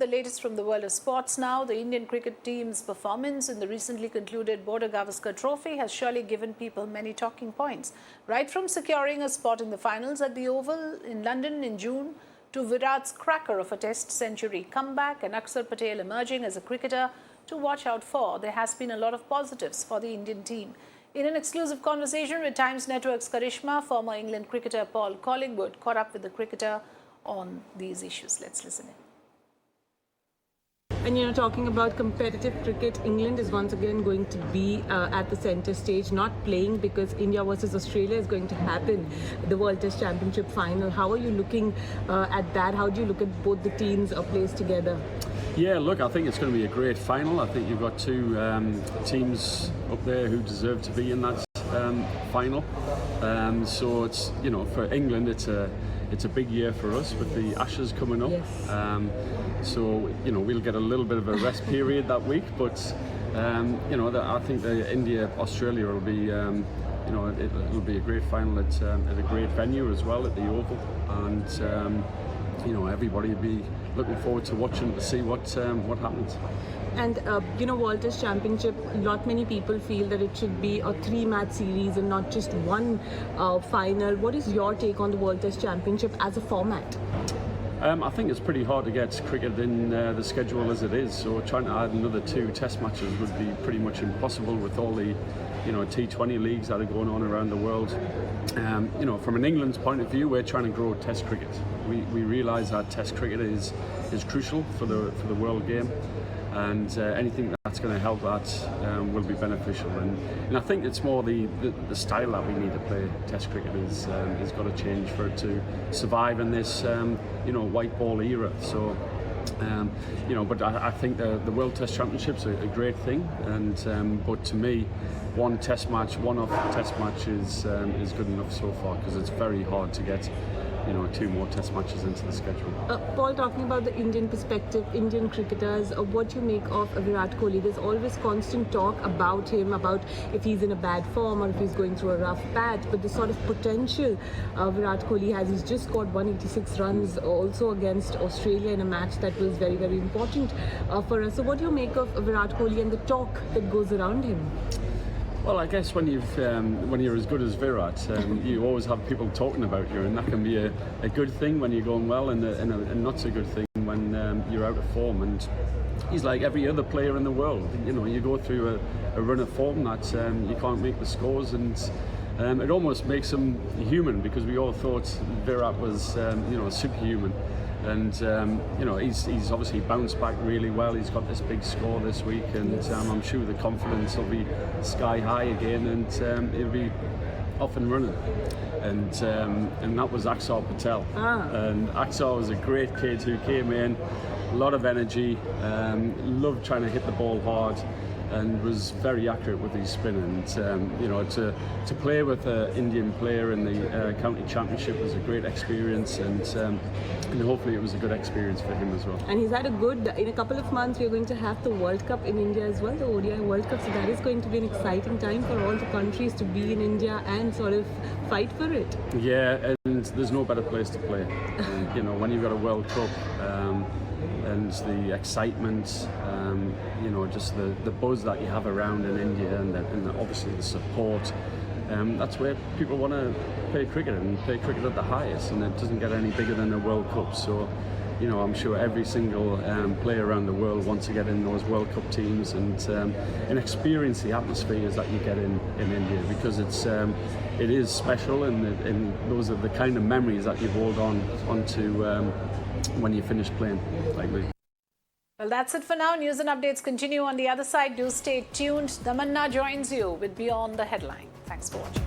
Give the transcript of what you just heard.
The latest from the world of sports now. The Indian cricket team's performance in the recently concluded Border Gavaskar Trophy has surely given people many talking points. Right from securing a spot in the finals at the Oval in London in June to Virat's cracker of a test century comeback and Akshar Patel emerging as a cricketer to watch out for, there has been a lot of positives for the Indian team. In an exclusive conversation with Times Network's Karishma, former England cricketer Paul Collingwood caught up with the cricketer on these issues. Let's listen in. And talking about competitive cricket, England is once again going to be at the centre stage, not playing because India versus Australia is going to happen, the World Test Championship final. How are you looking at that? How do you look at both the teams placed together? Yeah, look, I think it's going to be a great final. I think you've got two teams up there who deserve to be in that final. So it's, for England, it's a big year for us with the Ashes coming up. Yes. So we'll get a little bit of a rest period that week, but I think the India-Australia will be it'll be a great final at a great venue as well at the Oval, and everybody will be looking forward to watching to see what happens. And World Test Championship, many people feel that it should be a 3-match series and not just one final. What is your take on the World Test Championship as a format? I think it's pretty hard to get cricket in the schedule as it is, so trying to add another 2 test matches would be pretty much impossible with all the T20 leagues that are going on around the world. From an England's point of view, we're trying to grow test cricket. We realise that test cricket is crucial for the world game, and anything that's going to help that will be beneficial. And I think it's more the style that we need to play test cricket is got to change for it to survive in this white ball era. So but I think the World Test Championship's a great thing, and but to me, one one-off test match is good enough so far, because it's very hard to get 2 more test matches into the schedule. Paul, talking about the Indian perspective, Indian cricketers, what you make of Virat Kohli? There's always constant talk about him, about if he's in a bad form or if he's going through a rough patch, but the sort of potential Virat Kohli has, he's just got 186 runs also against Australia in a match that was very, very important for us. So what do you make of Virat Kohli and the talk that goes around him? Well, I guess when you're as good as Virat, you always have people talking about you, and that can be a good thing when you're going well, and a not so good thing when you're out of form. And he's like every other player in the world. You go through a run of form that you can't make the scores, and it almost makes him human, because we all thought Virat was superhuman. And he's obviously bounced back really well. He's got this big score this week, and I'm sure the confidence will be sky high again, and he'll be off and running. And that was Akshar Patel. And Akshar was a great kid who came in, a lot of energy, loved trying to hit the ball hard, and was very accurate with his spin. And to play with an Indian player in the county championship was a great experience, and hopefully it was a good experience for him as well. And he's had in a couple of months we're going to have the World Cup in India as well, the ODI World Cup, so that is going to be an exciting time for all the countries to be in India and sort of fight for it. Yeah, and there's no better place to play. When you've got a World Cup, and the excitement, just the buzz that you have around in India, and obviously the support, that's where people want to play cricket, and play cricket at the highest, and it doesn't get any bigger than a World Cup. So I'm sure every single player around the world wants to get in those World Cup teams and experience the atmospheres that you get in India, because it is special, and those are the kind of memories that you hold onto when you finish playing, like me. Well, that's it for now. News and updates continue on the other side. Do stay tuned. Damanna joins you with Beyond the Headline. Thanks for watching.